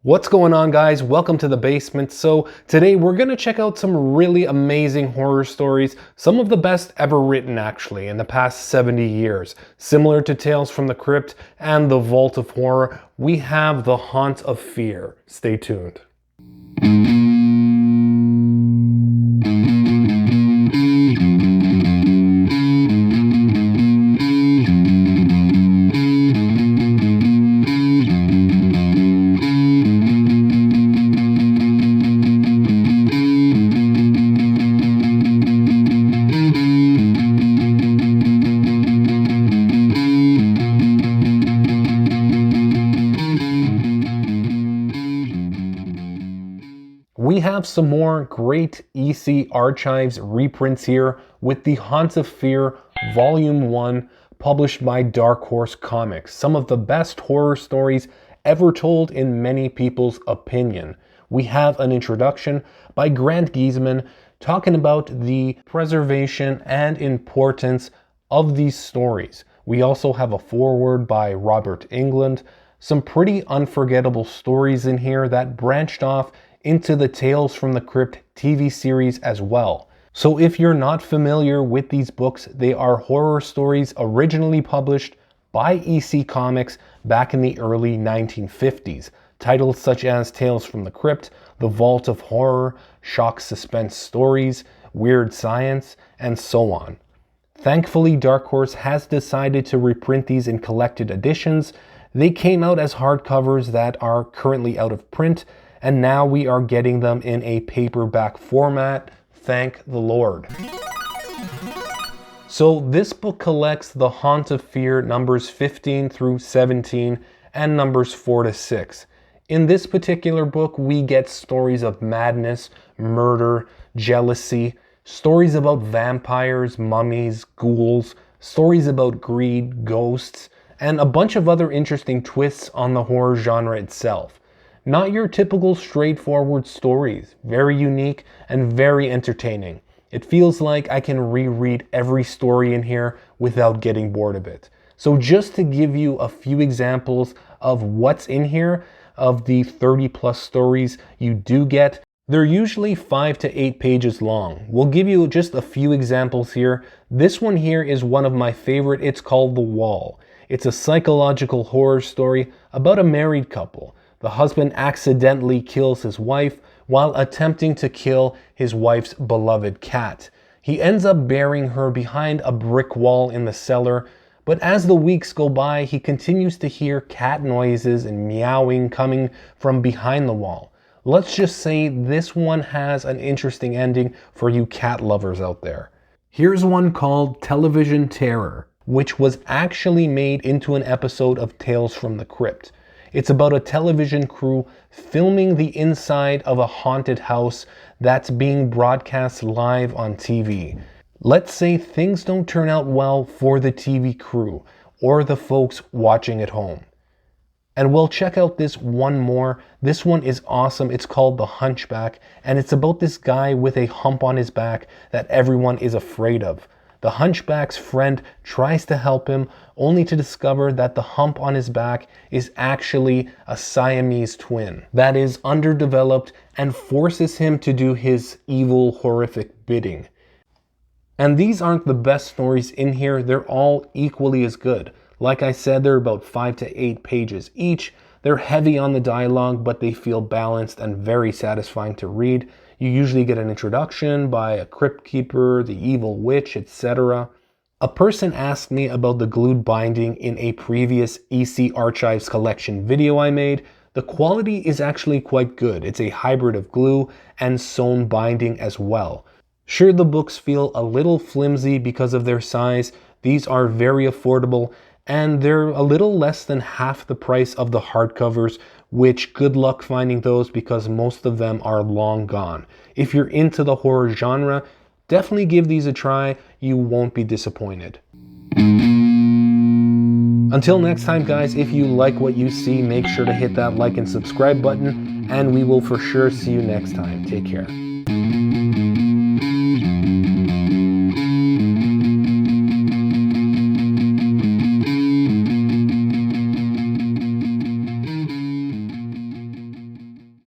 What's going on, guys? Welcome to the basement. So today we're going to check out some really amazing horror stories, some of the best ever written actually in the past 70 years. Similar to Tales from the Crypt and the Vault of Horror, we have The Haunt of Fear. Stay tuned. We have some more great EC Archives reprints here with The Haunt of Fear Volume 1, published by Darkhorse Comics. Some of the best horror stories ever told in many people's opinion. We have an introduction by Grant Giesman talking about the preservation and importance of these stories. We also have a foreword by Robert Englund, some pretty unforgettable stories in here that branched off into the Tales from the Crypt TV series as well. So if you're not familiar with these books, they are horror stories originally published by EC Comics back in the early 1950s. Titles such as Tales from the Crypt, The Vault of Horror, Shock Suspense Stories, Weird Science, and so on. Thankfully, Darkhorse has decided to reprint these in collected editions. They came out as hardcovers that are currently out of print, and now we are getting them in a paperback format. Thank the Lord. So this book collects The Haunt of Fear numbers 15 through 17 and numbers 4 to 6. In this particular book, we get stories of madness, murder, jealousy, stories about vampires, mummies, ghouls, stories about greed, ghosts, and a bunch of other interesting twists on the horror genre itself. Not your typical straightforward stories, very unique and very entertaining. It feels like I can reread every story in here without getting bored of it. So just to give you a few examples of what's in here, of the 30 plus stories you do get, they're usually 5 to 8 pages long. We'll give you just a few examples here. This one here is one of my favorite. It's called The Wall. It's a psychological horror story about a married couple. The husband accidentally kills his wife while attempting to kill his wife's beloved cat. He ends up burying her behind a brick wall in the cellar, but as the weeks go by, he continues to hear cat noises and meowing coming from behind the wall. Let's just say this one has an interesting ending for you cat lovers out there. Here's one called Television Terror, which was actually made into an episode of Tales from the Crypt. It's about a television crew filming the inside of a haunted house that's being broadcast live on TV. Let's say things don't turn out well for the TV crew or the folks watching at home. And we'll check out this one more. This one is awesome. It's called The Hunchback, and it's about this guy with a hump on his back that everyone is afraid of. The Hunchback's friend tries to help him, only to discover that the hump on his back is actually a Siamese twin that is underdeveloped and forces him to do his evil, horrific bidding. And these aren't the best stories in here. They're all equally as good. Like I said, they're about 5 to 8 pages each. They're heavy on the dialogue, but they feel balanced and very satisfying to read. You usually get an introduction by a crypt keeper, the evil witch, etc. A person asked me about the glued binding in a previous EC Archives collection video I made. The quality is actually quite good. It's a hybrid of glue and sewn binding as well. Sure, the books feel a little flimsy because of their size. These are very affordable, and they're a little less than half the price of the hardcovers, which good luck finding those because most of them are long gone. If you're into the horror genre, definitely give these a try. You won't be disappointed. Until next time, guys, if you like what you see, make sure to hit that like and subscribe button, and we will for sure see you next time. Take care.